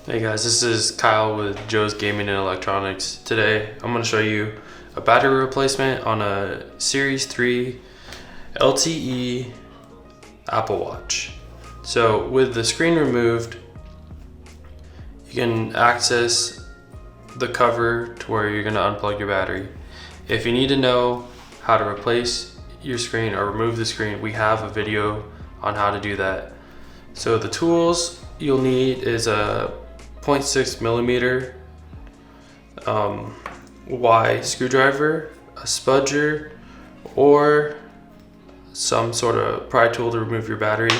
Hey guys, this is Kyle with Joe's Gaming and Electronics. Today I'm going to show you a battery replacement on a Series 3 LTE Apple Watch. So with the screen removed, you can access the cover to where you're going to unplug your battery. If you need to know how to replace your screen or remove the screen, we have a video on how to do that. So the tools you'll need is a 0.6 millimeter Y screwdriver, a spudger, or some sort of pry tool to remove your battery,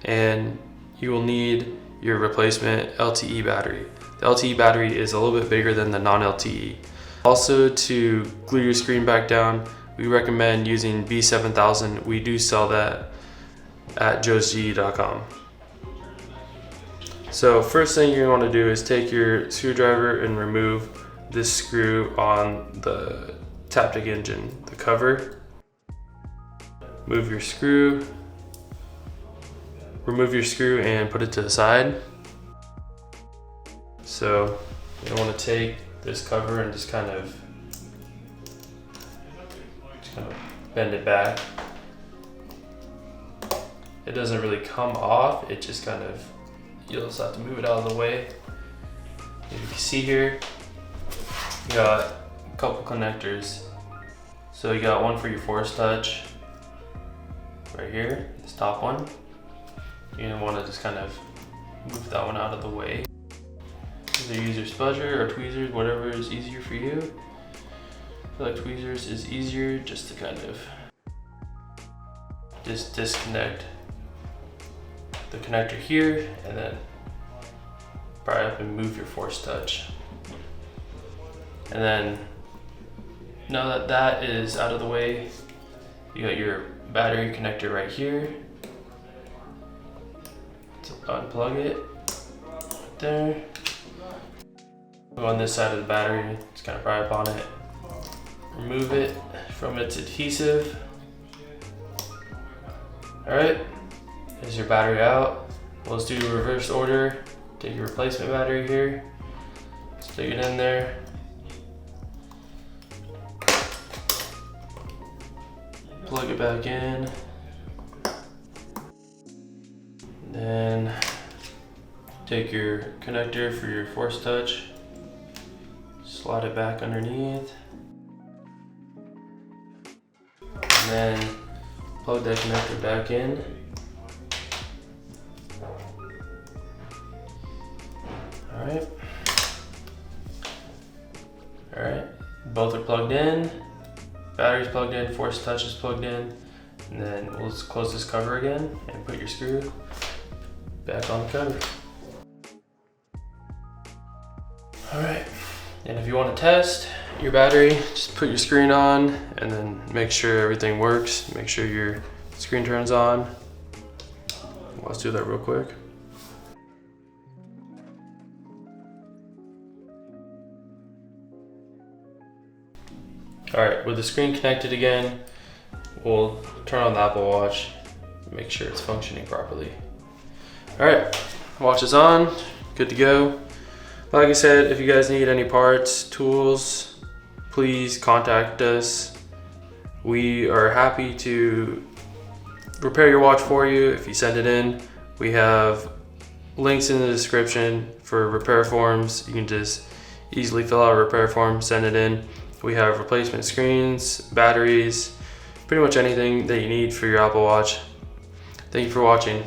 and you will need your replacement LTE battery. The LTE battery is a little bit bigger than the non-LTE. Also, to glue your screen back down, we recommend using B7000. We do sell that at JoesGE.com. So first thing you want to do is take your screwdriver and remove this screw on the Taptic engine, the cover. Remove your screw and put it to the side. So you want to take this cover and just kind of bend it back. It doesn't really come off, it just kind of, you'll just have to move it out of the way. As you can see here, you got a couple connectors. So you got one for your force touch right here, this top one. You're gonna want to just kind of move that one out of the way. Either use your spudger or tweezers, whatever is easier for you. I feel like tweezers is easier, just to kind of just disconnect the connector here, and then pry up and move your force touch. And then now that that is out of the way, you got your battery connector right here. So unplug it right there. Go on this side of the battery, just kind of pry up on it. Remove it from its adhesive. All right. There's your battery out. Let's do reverse order. Take your replacement battery here, stick it in there. Plug it back in. Then take your connector for your force touch, slide it back underneath. And then plug that connector back in. All right, both are plugged in, battery's plugged in, force touch is plugged in, and then we'll just close this cover again and put your screw back on the cover. All right, and if you want to test your battery, just put your screen on and then make sure everything works, make sure your screen turns on. Let's do that real quick. All right, with the screen connected again, we'll turn on the Apple Watch, make sure it's functioning properly. All right, watch is on, good to go. Like I said, if you guys need any parts, tools, please contact us. We are happy to repair your watch for you if you send it in. We have links in the description for repair forms. You can just easily fill out a repair form, send it in. We have replacement screens, batteries, pretty much anything that you need for your Apple Watch. Thank you for watching.